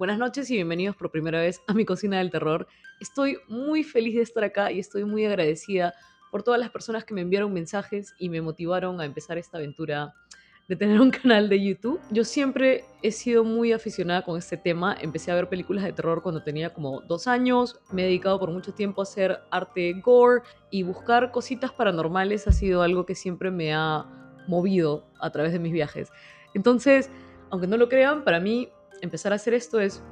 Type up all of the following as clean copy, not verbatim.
Buenas noches y bienvenidos por primera vez a mi cocina del terror. Estoy muy feliz de estar acá y estoy muy agradecida por todas las personas que me enviaron mensajes y me motivaron a empezar esta aventura de tener un canal de YouTube. Yo siempre he sido muy aficionada con este tema. Empecé a ver películas de terror cuando tenía como 2 años. Me he dedicado por mucho tiempo a hacer arte gore y buscar cositas paranormales ha sido algo que siempre me ha movido a través de mis viajes. Entonces, aunque no lo crean, para mí empezar a hacer esto es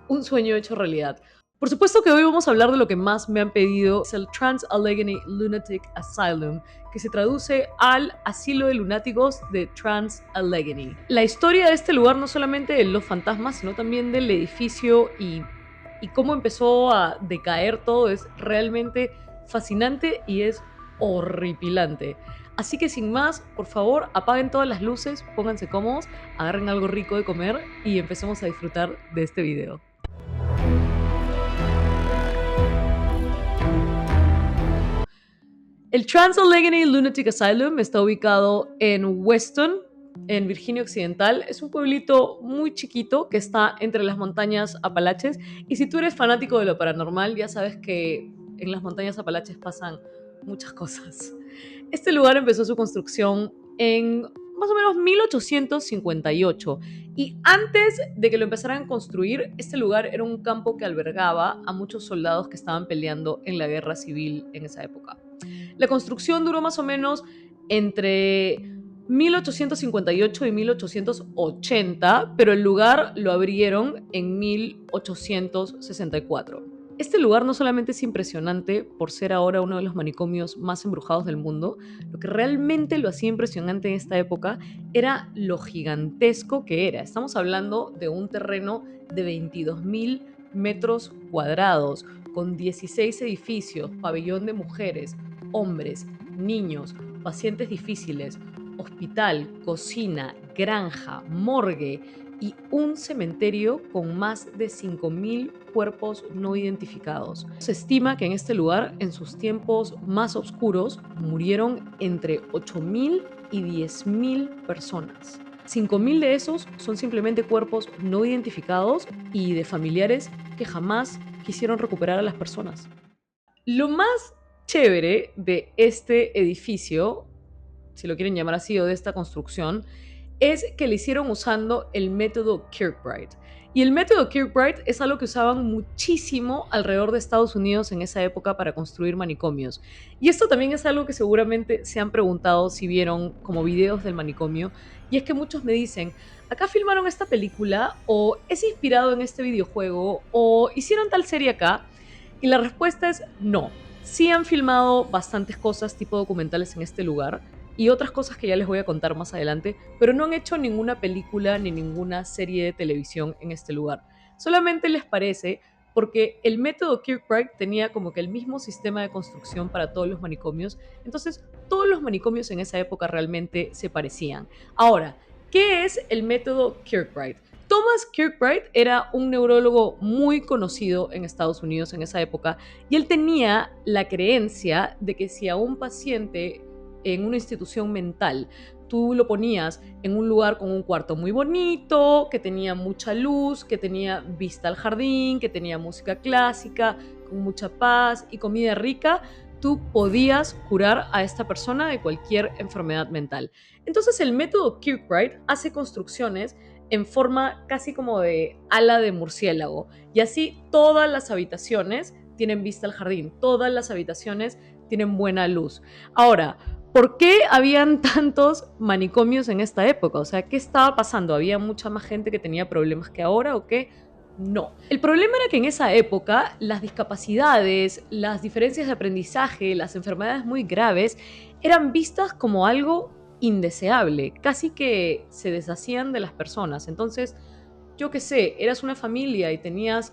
un sueño hecho realidad. Por supuesto que hoy vamos a hablar de lo que más me han pedido, es el Trans-Allegheny Lunatic Asylum, que se traduce al Asilo de Lunáticos de Trans-Allegheny. La historia de este lugar no solamente de los fantasmas, sino también del edificio y cómo empezó a decaer todo es realmente fascinante y es horripilante. Así que sin más, por favor, apaguen todas las luces, pónganse cómodos, agarren algo rico de comer y empecemos a disfrutar de este video. El Trans-Allegheny Lunatic Asylum está ubicado en Weston, en Virginia Occidental. Es un pueblito muy chiquito que está entre las montañas Apalaches. Y si tú eres fanático de lo paranormal, ya sabes que en las montañas Apalaches pasan muchas cosas. Este lugar empezó su construcción en más o menos 1858 y antes de que lo empezaran a construir, este lugar era un campo que albergaba a muchos soldados que estaban peleando en la guerra civil en esa época. La construcción duró más o menos entre 1858 y 1880, pero el lugar lo abrieron en 1864. Este lugar no solamente es impresionante por ser ahora uno de los manicomios más embrujados del mundo, lo que realmente lo hacía impresionante en esta época era lo gigantesco que era. Estamos hablando de un terreno de 22.000 metros cuadrados, con 16 edificios, pabellón de mujeres, hombres, niños, pacientes difíciles, hospital, cocina, granja, morgue y un cementerio con más de 5.000 cuerpos no identificados. Se estima que en este lugar, en sus tiempos más oscuros, murieron entre 8.000 y 10.000 personas. 5.000 de esos son simplemente cuerpos no identificados y de familiares que jamás quisieron recuperar a las personas. Lo más chévere de este edificio, si lo quieren llamar así, o de esta construcción, es que le hicieron usando el método Kirkbride. Y el método Kirkbride es algo que usaban muchísimo alrededor de Estados Unidos en esa época para construir manicomios. Y esto también es algo que seguramente se han preguntado si vieron como videos del manicomio. Y es que muchos me dicen, acá filmaron esta película, o es inspirado en este videojuego, o hicieron tal serie acá. Y la respuesta es no. Sí han filmado bastantes cosas tipo documentales en este lugar y otras cosas que ya les voy a contar más adelante, pero no han hecho ninguna película ni ninguna serie de televisión en este lugar. Solamente les parece porque el método Kirkbride tenía como que el mismo sistema de construcción para todos los manicomios, entonces todos los manicomios en esa época realmente se parecían. Ahora, ¿qué es el método Kirkbride? Thomas Kirkbride era un neurólogo muy conocido en Estados Unidos en esa época y él tenía la creencia de que si a un paciente en una institución mental tú lo ponías en un lugar con un cuarto muy bonito, que tenía mucha luz, que tenía vista al jardín, que tenía música clásica, con mucha paz y comida rica, tú podías curar a esta persona de cualquier enfermedad mental. Entonces el método Kirkbride hace construcciones en forma casi como de ala de murciélago. Y así todas las habitaciones tienen vista al jardín, todas las habitaciones tienen buena luz. Ahora, ¿por qué habían tantos manicomios en esta época? O sea, ¿qué estaba pasando? ¿Había mucha más gente que tenía problemas que ahora o qué? No. El problema era que en esa época las discapacidades, las diferencias de aprendizaje, las enfermedades muy graves eran vistas como algo indeseable, casi que se deshacían de las personas. Entonces, yo qué sé, eras una familia y tenías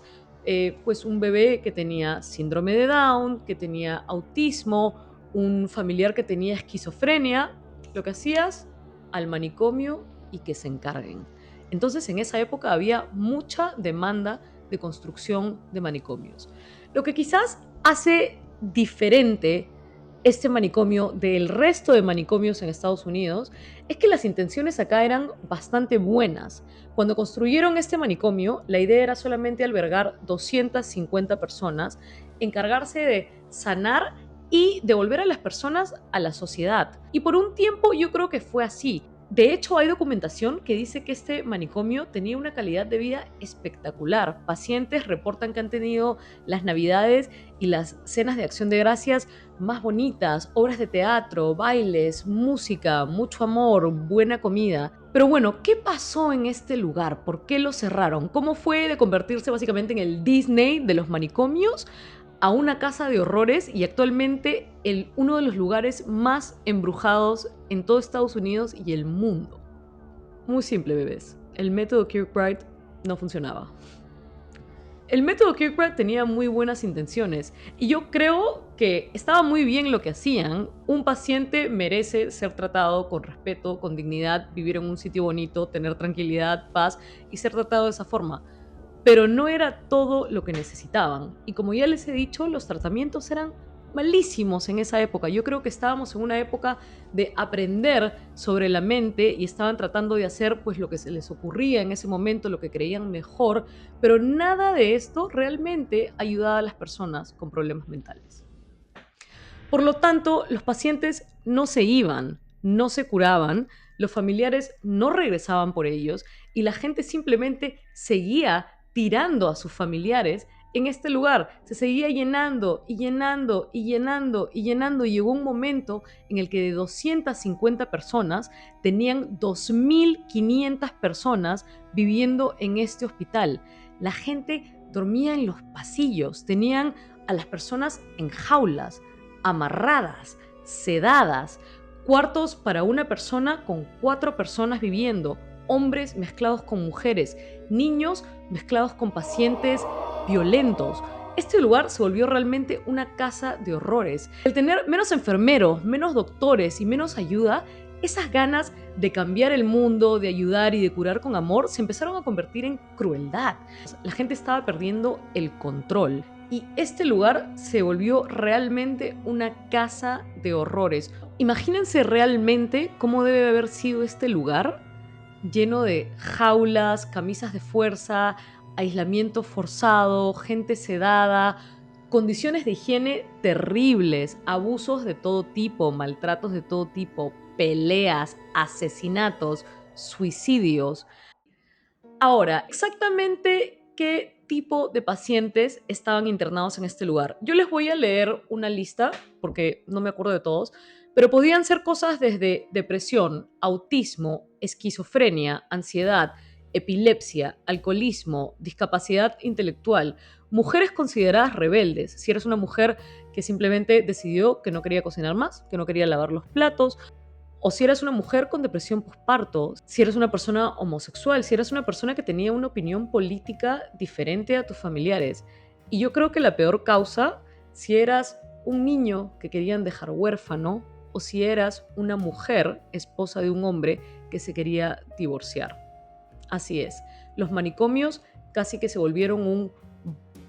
pues un bebé que tenía síndrome de Down, que tenía autismo, un familiar que tenía esquizofrenia, lo que hacías al manicomio y que se encarguen. Entonces, en esa época había mucha demanda de construcción de manicomios. Lo que quizás hace diferente este manicomio del resto de manicomios en Estados Unidos es que las intenciones acá eran bastante buenas. Cuando construyeron este manicomio, la idea era solamente albergar 250 personas, encargarse de sanar y devolver a las personas a la sociedad. Y por un tiempo yo creo que fue así. De hecho, hay documentación que dice que este manicomio tenía una calidad de vida espectacular. Pacientes reportan que han tenido las navidades y las cenas de acción de gracias más bonitas, obras de teatro, bailes, música, mucho amor, buena comida. Pero bueno, ¿qué pasó en este lugar? ¿Por qué lo cerraron? ¿Cómo fue de convertirse básicamente en el Disney de los manicomios a una casa de horrores y actualmente uno de los lugares más embrujados en todo Estados Unidos y el mundo? Muy simple, bebés. El método Kirkbride no funcionaba. El método Kirkbride tenía muy buenas intenciones y yo creo que estaba muy bien lo que hacían. Un paciente merece ser tratado con respeto, con dignidad, vivir en un sitio bonito, tener tranquilidad, paz y ser tratado de esa forma. Pero no era todo lo que necesitaban. Y como ya les he dicho, los tratamientos eran malísimos en esa época. Yo creo que estábamos en una época de aprender sobre la mente y estaban tratando de hacer pues lo que se les ocurría en ese momento, lo que creían mejor, pero nada de esto realmente ayudaba a las personas con problemas mentales. Por lo tanto, los pacientes no se iban, no se curaban, los familiares no regresaban por ellos y la gente simplemente seguía tirando a sus familiares en este lugar. Se seguía llenando y llenando y llenando y llenando y llegó un momento en el que de 250 personas tenían 2.500 personas viviendo en este hospital. La gente dormía en los pasillos, tenían a las personas en jaulas, amarradas, sedadas, cuartos para una persona con 4 personas viviendo, hombres mezclados con mujeres, niños mezclados con pacientes violentos. Este lugar se volvió realmente una casa de horrores. El tener menos enfermeros, menos doctores y menos ayuda, esas ganas de cambiar el mundo, de ayudar y de curar con amor se empezaron a convertir en crueldad. La gente estaba perdiendo el control. Y este lugar se volvió realmente una casa de horrores. Imagínense realmente cómo debe haber sido este lugar, lleno de jaulas, camisas de fuerza, aislamiento forzado, gente sedada, condiciones de higiene terribles, abusos de todo tipo, maltratos de todo tipo, peleas, asesinatos, suicidios. Ahora, exactamente qué tipo de pacientes estaban internados en este lugar. Yo les voy a leer una lista, porque no me acuerdo de todos, pero podían ser cosas desde depresión, autismo, esquizofrenia, ansiedad, epilepsia, alcoholismo, discapacidad intelectual, mujeres consideradas rebeldes, si eres una mujer que simplemente decidió que no quería cocinar más, que no quería lavar los platos, o si eras una mujer con depresión postparto, si eres una persona homosexual, si eras una persona que tenía una opinión política diferente a tus familiares. Y yo creo que la peor causa, si eras un niño que querían dejar huérfano o si eras una mujer, esposa de un hombre que se quería divorciar. Así es, los manicomios casi que se volvieron un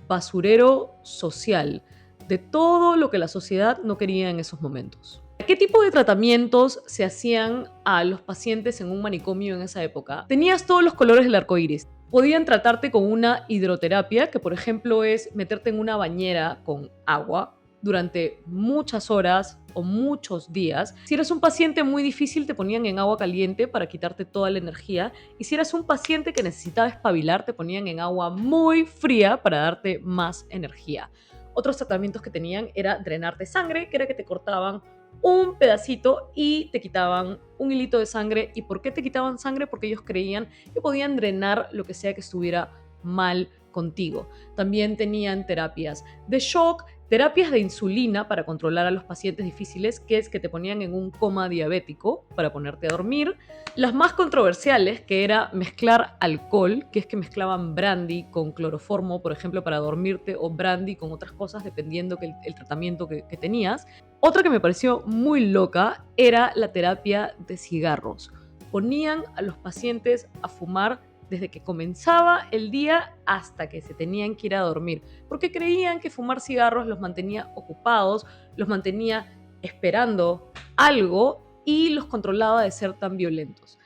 basurero social de todo lo que la sociedad no quería en esos momentos. ¿Qué tipo de tratamientos se hacían a los pacientes en un manicomio en esa época? Tenías todos los colores del arco iris. Podían tratarte con una hidroterapia, que por ejemplo es meterte en una bañera con agua durante muchas horas o muchos días. Si eras un paciente muy difícil, te ponían en agua caliente para quitarte toda la energía. Y si eras un paciente que necesitaba espabilar, te ponían en agua muy fría para darte más energía. Otros tratamientos que tenían era drenarte sangre, que era que te cortaban un pedacito y te quitaban un hilito de sangre. ¿Y por qué te quitaban sangre? Porque ellos creían que podían drenar lo que sea que estuviera mal contigo. También tenían terapias de shock, terapias de insulina para controlar a los pacientes difíciles, que es que te ponían en un coma diabético para ponerte a dormir. Las más controversiales, que era mezclar alcohol, que es que mezclaban brandy con cloroformo, por ejemplo, para dormirte, o brandy con otras cosas, dependiendo el tratamiento que tenías. Otra que me pareció muy loca era la terapia de cigarros. Ponían a los pacientes a fumar desde que comenzaba el día hasta que se tenían que ir a dormir, porque creían que fumar cigarros los mantenía ocupados, los mantenía esperando algo y los controlaba de ser tan violentos.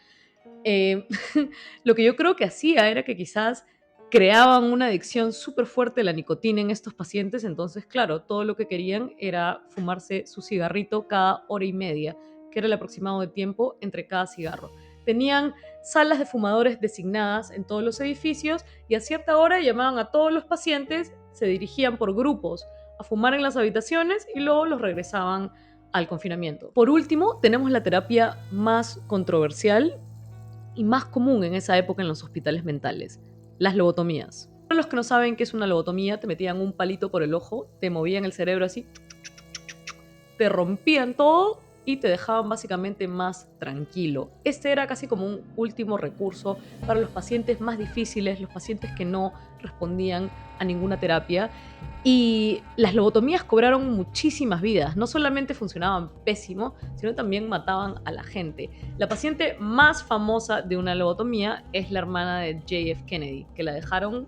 Lo que yo creo que hacía era que quizás creaban una adicción súper fuerte a la nicotina en estos pacientes, entonces, claro, todo lo que querían era fumarse su cigarrito cada hora y media, que era el aproximado de tiempo entre cada cigarro. Tenían salas de fumadores designadas en todos los edificios y a cierta hora llamaban a todos los pacientes, se dirigían por grupos a fumar en las habitaciones y luego los regresaban al confinamiento. Por último, tenemos la terapia más controversial y más común en esa época en los hospitales mentales, las lobotomías. Para los que no saben qué es una lobotomía, te metían un palito por el ojo, te movían el cerebro así, te rompían todo y te dejaban básicamente más tranquilo. Este era casi como un último recurso para los pacientes más difíciles, los pacientes que no respondían a ninguna terapia. Y las lobotomías cobraron muchísimas vidas. No solamente funcionaban pésimo, sino también mataban a la gente. La paciente más famosa de una lobotomía es la hermana de JF Kennedy, que la dejaron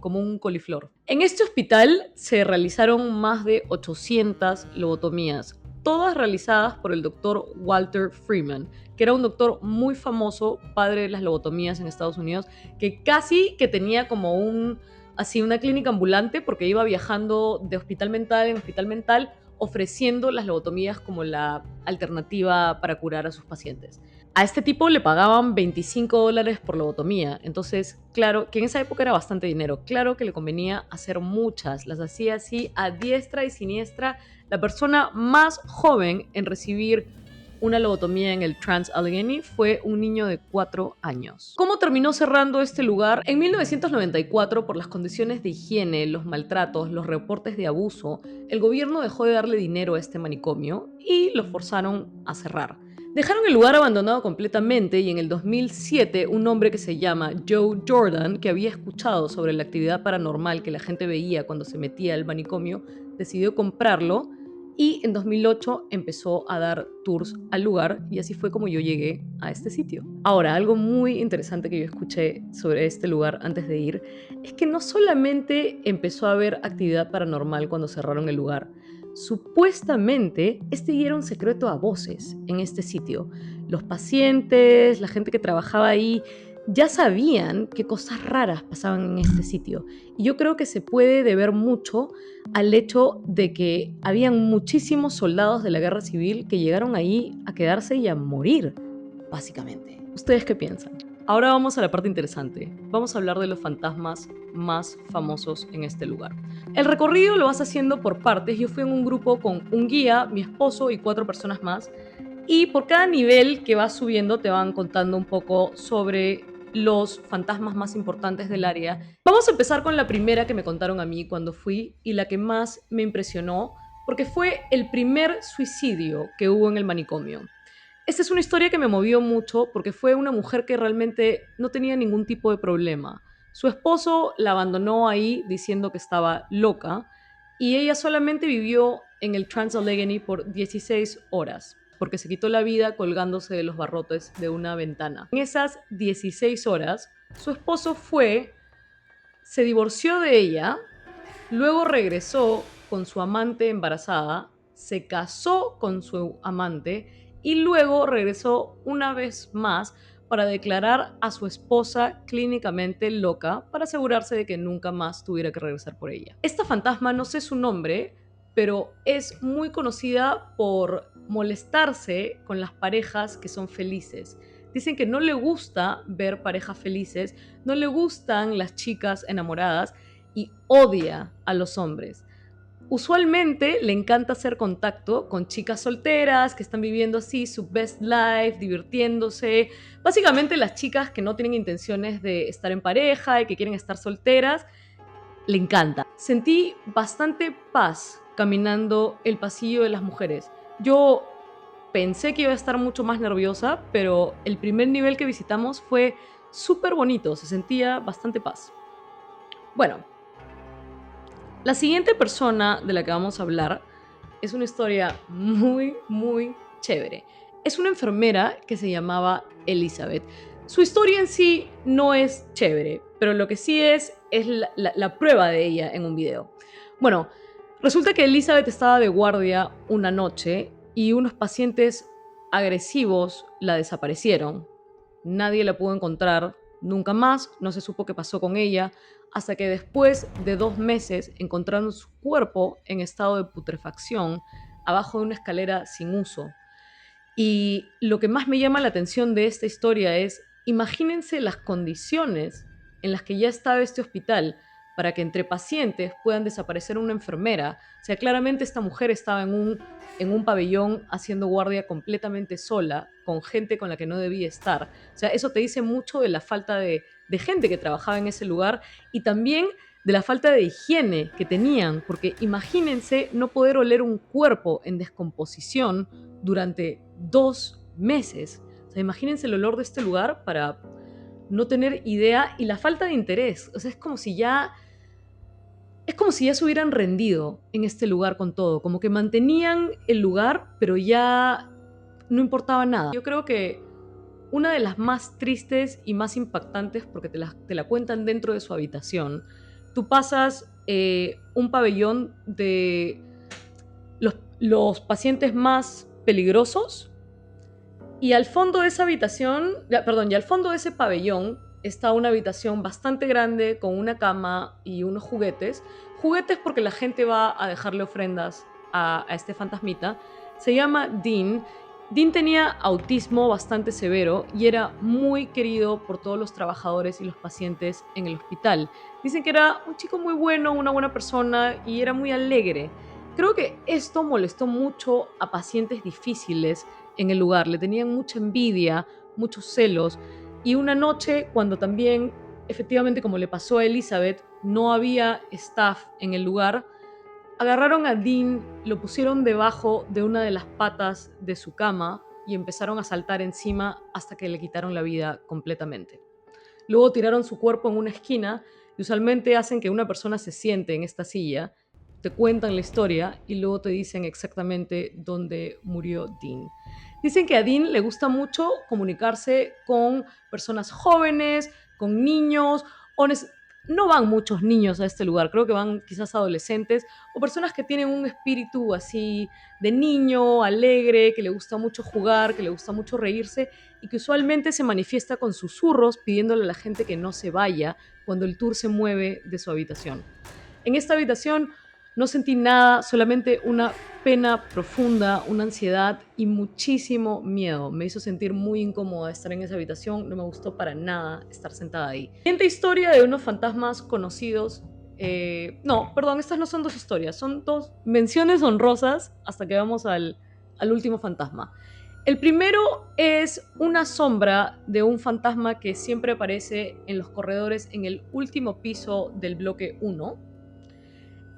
como un coliflor. En este hospital se realizaron más de 800 lobotomías, todas realizadas por el doctor Walter Freeman, que era un doctor muy famoso, padre de las lobotomías en Estados Unidos, que casi que tenía como una clínica ambulante porque iba viajando de hospital mental en hospital mental ofreciendo las lobotomías como la alternativa para curar a sus pacientes. A este tipo le pagaban $25 por lobotomía, entonces, claro, que en esa época era bastante dinero, claro que le convenía hacer muchas, las hacía así a diestra y siniestra. La persona más joven en recibir una lobotomía en el Trans-Allegheny fue un niño de 4 años. ¿Cómo terminó cerrando este lugar? En 1994, por las condiciones de higiene, los maltratos, los reportes de abuso, el gobierno dejó de darle dinero a este manicomio y lo forzaron a cerrar. Dejaron el lugar abandonado completamente y en el 2007 un hombre que se llama Joe Jordan, que había escuchado sobre la actividad paranormal que la gente veía cuando se metía al manicomio, decidió comprarlo y en 2008 empezó a dar tours al lugar y así fue como yo llegué a este sitio. Ahora, algo muy interesante que yo escuché sobre este lugar antes de ir es que no solamente empezó a haber actividad paranormal cuando cerraron el lugar, supuestamente este era un secreto a voces en este sitio. Los pacientes, la gente que trabajaba ahí, ya sabían qué cosas raras pasaban en este sitio. Y yo creo que se puede deber mucho al hecho de que habían muchísimos soldados de la guerra civil que llegaron ahí a quedarse y a morir, básicamente. ¿Ustedes qué piensan? Ahora vamos a la parte interesante. Vamos a hablar de los fantasmas más famosos en este lugar. El recorrido lo vas haciendo por partes. Yo fui en un grupo con un guía, mi esposo y 4 personas más. Y por cada nivel que vas subiendo te van contando un poco sobre los fantasmas más importantes del área. Vamos a empezar con la primera que me contaron a mí cuando fui y la que más me impresionó porque fue el primer suicidio que hubo en el manicomio. Esta es una historia que me movió mucho porque fue una mujer que realmente no tenía ningún tipo de problema. Su esposo la abandonó ahí diciendo que estaba loca y ella solamente vivió en el Trans-Allegheny por 16 horas porque se quitó la vida colgándose de los barrotes de una ventana. En esas 16 horas, su esposo se divorció de ella, luego regresó con su amante embarazada, se casó con su amante y luego regresó una vez más para declarar a su esposa clínicamente loca para asegurarse de que nunca más tuviera que regresar por ella. Esta fantasma, no sé su nombre, pero es muy conocida por molestarse con las parejas que son felices. Dicen que no le gusta ver parejas felices, no le gustan las chicas enamoradas y odia a los hombres. Usualmente le encanta hacer contacto con chicas solteras que están viviendo así su best life, divirtiéndose. Básicamente las chicas que no tienen intenciones de estar en pareja y que quieren estar solteras, le encanta. Sentí bastante paz caminando el pasillo de las mujeres. Yo pensé que iba a estar mucho más nerviosa, pero el primer nivel que visitamos fue súper bonito, se sentía bastante paz. Bueno, la siguiente persona de la que vamos a hablar es una historia muy, muy chévere. Es una enfermera que se llamaba Elizabeth. Su historia en sí no es chévere, pero lo que sí es la prueba de ella en un video. Bueno, Resulta que Elizabeth estaba de guardia una noche y unos pacientes agresivos la desaparecieron. Nadie la pudo encontrar nunca más, no se supo qué pasó con ella, hasta que después de 2 meses encontraron su cuerpo en estado de putrefacción abajo de una escalera sin uso. Y lo que más me llama la atención de esta historia es, imagínense las condiciones en las que ya estaba este hospital para que entre pacientes puedan desaparecer una enfermera. O sea, claramente esta mujer estaba en un pabellón haciendo guardia completamente sola, con gente con la que no debía estar. O sea, eso te dice mucho de la falta de gente que trabajaba en ese lugar y también de la falta de higiene que tenían, porque imagínense no poder oler un cuerpo en descomposición durante 2 meses. O sea, imagínense el olor de este lugar para no tener idea y la falta de interés. O sea, es como si ya se hubieran rendido en este lugar con todo, como que mantenían el lugar, pero ya no importaba nada. Yo creo que una de las más tristes y más impactantes, porque te la cuentan dentro de su habitación, tú pasas un pabellón de los pacientes más peligrosos y al fondo de esa habitación, perdón, y al fondo de ese pabellón está una habitación bastante grande con una cama y unos juguetes. Juguetes porque la gente va a dejarle ofrendas a este fantasmita. Se llama Dean. Dean tenía autismo bastante severo y era muy querido por todos los trabajadores y los pacientes en el hospital. Dicen que era un chico muy bueno, una buena persona y era muy alegre. Creo que esto molestó mucho a pacientes difíciles en el lugar, le tenían mucha envidia, muchos celos, y una noche cuando también, efectivamente como le pasó a Elizabeth, no había staff en el lugar, agarraron a Dean, lo pusieron debajo de una de las patas de su cama y empezaron a saltar encima hasta que le quitaron la vida completamente. Luego tiraron su cuerpo en una esquina y usualmente hacen que una persona se siente en esta silla, te cuentan la historia y luego te dicen exactamente dónde murió Dean. Dicen que a Dean le gusta mucho comunicarse con personas jóvenes, con niños, o no van muchos niños a este lugar, creo que van quizás adolescentes o personas que tienen un espíritu así de niño, alegre, que le gusta mucho jugar, que le gusta mucho reírse y que usualmente se manifiesta con susurros pidiéndole a la gente que no se vaya cuando el tour se mueve de su habitación. En esta habitación no sentí nada, solamente una pena profunda, una ansiedad y muchísimo miedo. Me hizo sentir muy incómoda estar en esa habitación, no me gustó para nada estar sentada ahí. Siguiente historia de unos fantasmas conocidos. No, perdón, estas no son dos historias, son dos menciones honrosas hasta que vamos al último fantasma. El primero es una sombra de un fantasma que siempre aparece en los corredores en el último piso del bloque 1.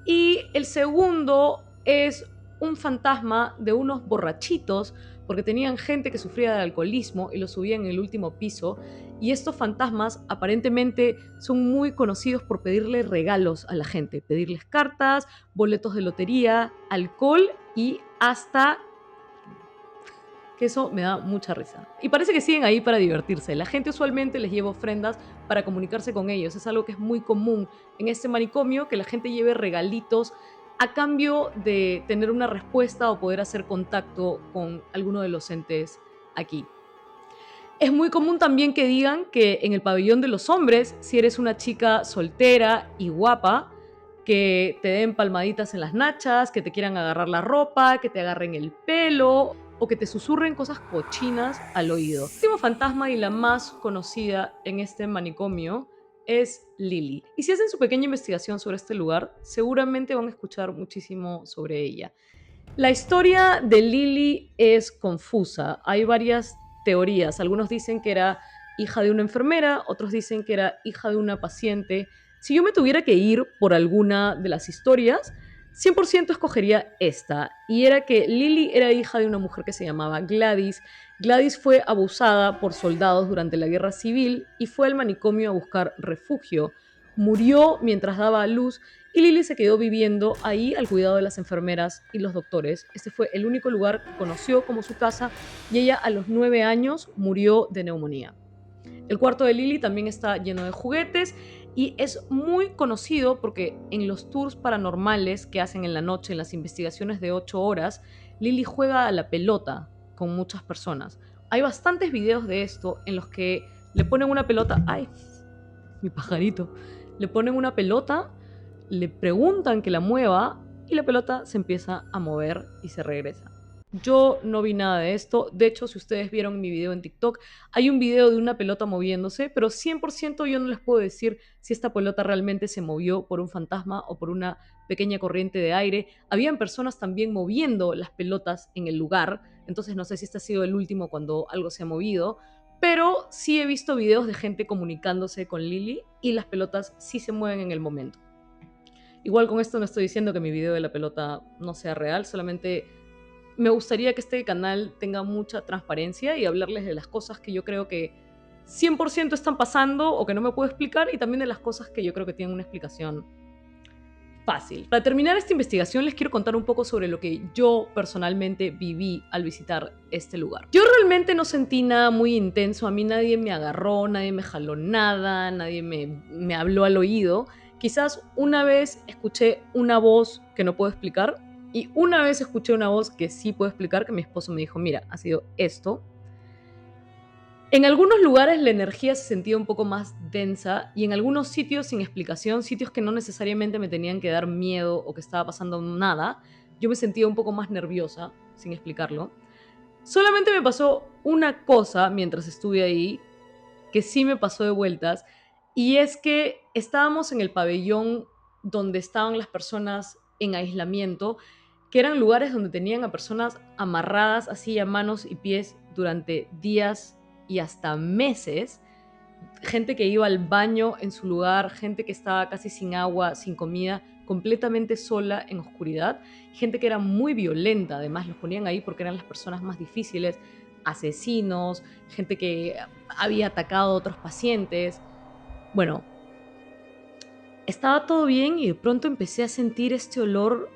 Y el segundo es un fantasma de unos borrachitos, porque tenían gente que sufría de alcoholismo y lo subían en el último piso. Y estos fantasmas aparentemente son muy conocidos por pedirle regalos a la gente, pedirles cartas, boletos de lotería, alcohol y hasta que eso me da mucha risa. Y parece que siguen ahí para divertirse. La gente usualmente les lleva ofrendas para comunicarse con ellos. Es algo que es muy común en este manicomio, que la gente lleve regalitos a cambio de tener una respuesta o poder hacer contacto con alguno de los entes aquí. Es muy común también que digan que en el pabellón de los hombres, si eres una chica soltera y guapa, que te den palmaditas en las nachas, que te quieran agarrar la ropa, que te agarren el pelo o que te susurren cosas cochinas al oído. El último fantasma y la más conocida en este manicomio es Lily. Y si hacen su pequeña investigación sobre este lugar, seguramente van a escuchar muchísimo sobre ella. La historia de Lily es confusa. Hay varias teorías. Algunos dicen que era hija de una enfermera, otros dicen que era hija de una paciente. Si yo me tuviera que ir por alguna de las historias, 100% escogería esta. Y era que Lily era hija de una mujer que se llamaba Gladys. Gladys fue abusada por soldados durante la guerra civil y fue al manicomio a buscar refugio. Murió mientras daba a luz y Lily se quedó viviendo ahí al cuidado de las enfermeras y los doctores. Este fue el único lugar que conoció como su casa y ella a los 9 años murió de neumonía. El cuarto de Lily también está lleno de juguetes Y es muy conocido porque en los tours paranormales que hacen en la noche, en las investigaciones de 8 horas, Lily juega a la pelota con muchas personas. Hay bastantes videos de esto en los que le ponen una pelota. ¡Ay! Mi pajarito. Le ponen una pelota, le preguntan que la mueva y la pelota se empieza a mover y se regresa. Yo no vi nada de esto. De hecho, si ustedes vieron mi video en TikTok, hay un video de una pelota moviéndose, pero 100% yo no les puedo decir si esta pelota realmente se movió por un fantasma o por una pequeña corriente de aire. Habían personas también moviendo las pelotas en el lugar, entonces no sé si este ha sido el último cuando algo se ha movido, pero sí he visto videos de gente comunicándose con Lily y las pelotas sí se mueven en el momento. Igual con esto no estoy diciendo que mi video de la pelota no sea real, solamente me gustaría que este canal tenga mucha transparencia y hablarles de las cosas que yo creo que 100% están pasando o que no me puedo explicar, y también de las cosas que yo creo que tienen una explicación fácil. Para terminar esta investigación les quiero contar un poco sobre lo que yo personalmente viví al visitar este lugar. Yo realmente no sentí nada muy intenso, a mí nadie me agarró, nadie me jaló nada, nadie me habló al oído. Quizás una vez escuché una voz que no puedo explicar, y una vez escuché una voz que sí puedo explicar, que mi esposo me dijo, mira, ha sido esto. En algunos lugares la energía se sentía un poco más densa y en algunos sitios sin explicación, sitios que no necesariamente me tenían que dar miedo o que estaba pasando nada, yo me sentía un poco más nerviosa, sin explicarlo. Solamente me pasó una cosa mientras estuve ahí, que sí me pasó de vueltas, y es que estábamos en el pabellón donde estaban las personas en aislamiento, que eran lugares donde tenían a personas amarradas así a manos y pies durante días y hasta meses, gente que iba al baño en su lugar, gente que estaba casi sin agua, sin comida, completamente sola en oscuridad, gente que era muy violenta, además los ponían ahí porque eran las personas más difíciles, asesinos, gente que había atacado a otros pacientes. Bueno, estaba todo bien y de pronto empecé a sentir este olor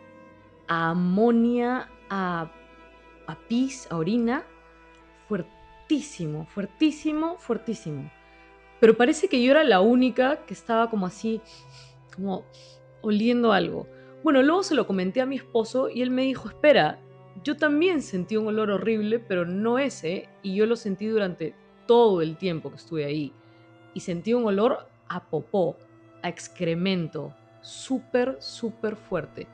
a amonia, a pis, a orina, fuertísimo, fuertísimo, fuertísimo. Pero parece que yo era la única que estaba como así, como oliendo algo. Bueno, luego se lo comenté a mi esposo y él me dijo, espera, yo también sentí un olor horrible, pero no ese, y yo lo sentí durante todo el tiempo que estuve ahí. Y sentí un olor a popó, a excremento, súper, súper fuerte.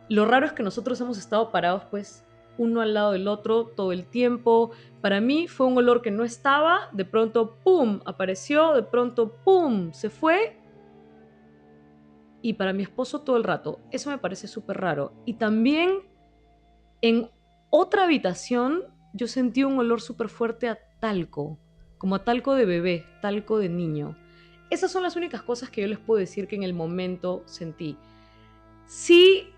Lo raro es que nosotros hemos estado parados pues uno al lado del otro todo el tiempo. Para mí fue un olor que no estaba, de pronto ¡pum! Apareció, de pronto ¡pum! Se fue. Y para mi esposo todo el rato. Eso me parece súper raro. Y también en otra habitación yo sentí un olor súper fuerte a talco, como a talco de bebé, talco de niño. Esas son las únicas cosas que yo les puedo decir que en el momento sentí. Sí.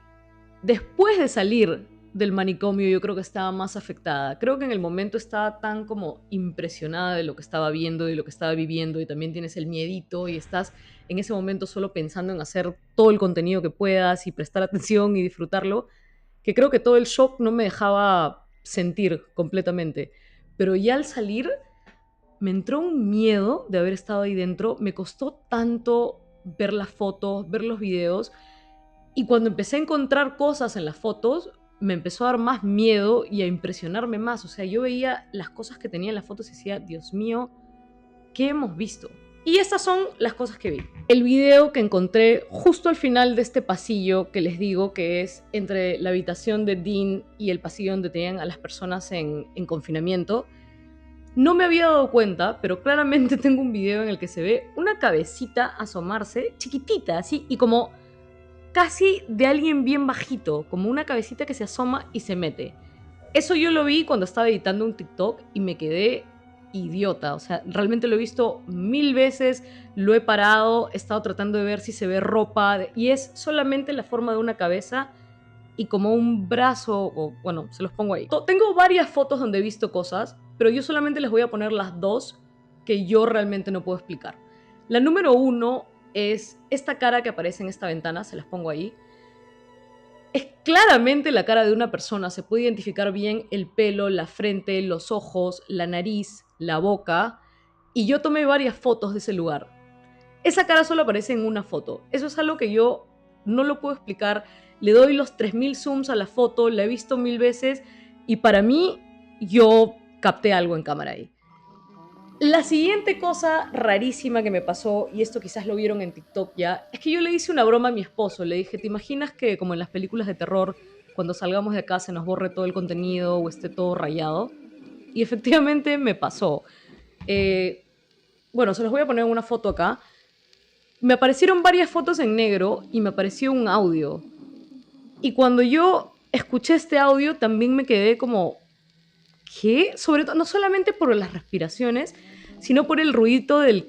Después de salir del manicomio, yo creo que estaba más afectada. Creo que en el momento estaba tan como impresionada de lo que estaba viendo y lo que estaba viviendo, y también tienes el miedito y estás en ese momento solo pensando en hacer todo el contenido que puedas y prestar atención y disfrutarlo, que creo que todo el shock no me dejaba sentir completamente. Pero ya al salir me entró un miedo de haber estado ahí dentro, me costó tanto ver las fotos, ver los videos, y cuando empecé a encontrar cosas en las fotos, me empezó a dar más miedo y a impresionarme más. O sea, yo veía las cosas que tenía en las fotos y decía, Dios mío, ¿qué hemos visto? Y estas son las cosas que vi. El video que encontré justo al final de este pasillo que les digo que es entre la habitación de Dean y el pasillo donde tenían a las personas en confinamiento. No me había dado cuenta, pero claramente tengo un video en el que se ve una cabecita asomarse, chiquitita, así, y como casi de alguien bien bajito, como una cabecita que se asoma y se mete. Eso yo lo vi cuando estaba editando un TikTok y me quedé idiota. O sea, realmente lo he visto 1000 veces, lo he parado, he estado tratando de ver si se ve ropa, y es solamente la forma de una cabeza y como un brazo, o bueno, se los pongo ahí. Tengo varias fotos donde he visto cosas, pero yo solamente les voy a poner las dos que yo realmente no puedo explicar. La número uno es esta cara que aparece en esta ventana, se las pongo ahí. Es claramente la cara de una persona, se puede identificar bien el pelo, la frente, los ojos, la nariz, la boca, y yo tomé varias fotos de ese lugar. esa cara solo aparece en una foto. Eso es algo que yo no lo puedo explicar. Le doy los 3000 zooms a la foto, la he visto 1000 veces y para mí yo capté algo en cámara ahí. La siguiente cosa rarísima que me pasó, y esto quizás lo vieron en TikTok ya, es que yo le hice una broma a mi esposo. Le dije, ¿te imaginas que como en las películas de terror, cuando salgamos de acá se nos borre todo el contenido o esté todo rayado? Y efectivamente me pasó. Eh, bueno, se los voy a poner en una foto acá. Me aparecieron varias fotos en negro y me apareció un audio. Y cuando yo escuché este audio también me quedé como, ¿qué? Sobre todo, no solamente por las respiraciones, sino por el ruido del...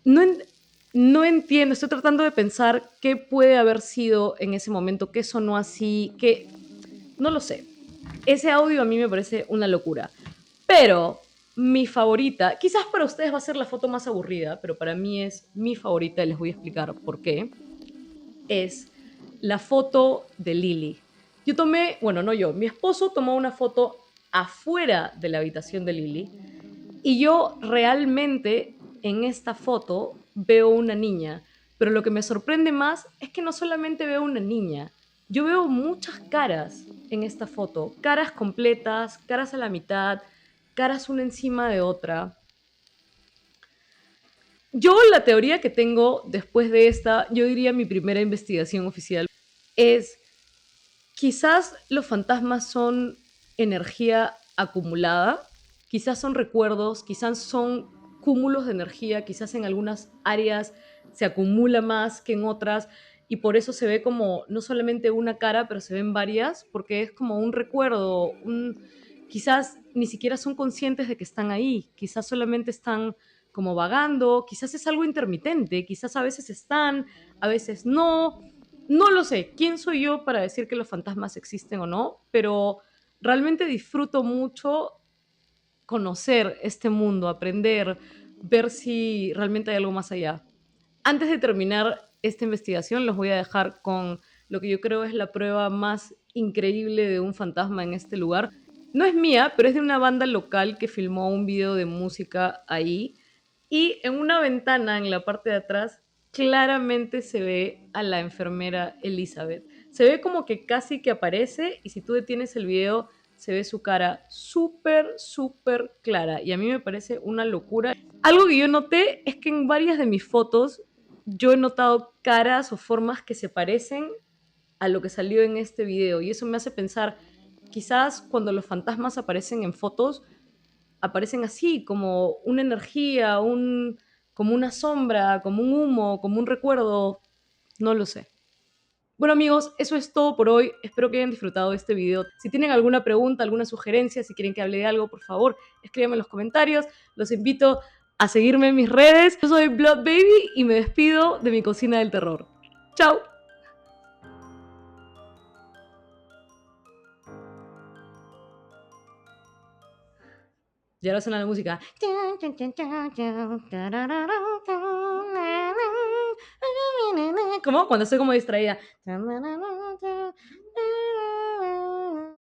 No, no entiendo, estoy tratando de pensar qué puede haber sido en ese momento, qué sonó así, qué... No lo sé. Ese audio a mí me parece una locura. Pero mi favorita, quizás para ustedes va a ser la foto más aburrida, pero para mí es mi favorita y les voy a explicar por qué. Es la foto de Lily. Yo tomé, bueno, no yo, mi esposo tomó una foto afuera de la habitación de Lily y yo realmente en esta foto veo una niña, pero lo que me sorprende más es que no solamente veo una niña, yo veo muchas caras en esta foto, caras completas, caras a la mitad, caras una encima de otra. Yo la teoría que tengo después de esta, yo diría mi primera investigación oficial, es quizás los fantasmas son energía acumulada, quizás son recuerdos, quizás son cúmulos de energía, quizás en algunas áreas se acumula más que en otras y por eso se ve como no solamente una cara, pero se ven varias, porque es como un recuerdo, quizás ni siquiera son conscientes de que están ahí, quizás solamente están como vagando, quizás es algo intermitente, quizás a veces están, a veces no, no lo sé, ¿quién soy yo para decir que los fantasmas existen o no? Pero realmente disfruto mucho conocer este mundo, aprender, ver si realmente hay algo más allá. Antes de terminar esta investigación, los voy a dejar con lo que yo creo es la prueba más increíble de un fantasma en este lugar. No es mía, pero es de una banda local que filmó un video de música ahí. Y en una ventana en la parte de atrás claramente se ve a la enfermera Elizabeth. Se ve como que casi que aparece y si tú detienes el video se ve su cara súper, súper clara. Y a mí me parece una locura. Algo que yo noté es que en varias de mis fotos yo he notado caras o formas que se parecen a lo que salió en este video. Y eso me hace pensar, quizás cuando los fantasmas aparecen en fotos, aparecen así, como una energía, como una sombra, como un humo, como un recuerdo, no lo sé. Bueno amigos, eso es todo por hoy. Espero que hayan disfrutado de este video. Si tienen alguna pregunta, alguna sugerencia, si quieren que hable de algo, por favor, escríbanme en los comentarios. Los invito a seguirme en mis redes. Yo soy Blood Baby y me despido de mi cocina del terror. ¡Chao! Y ahora suena la música. ¿Cómo? Cuando estoy como distraída.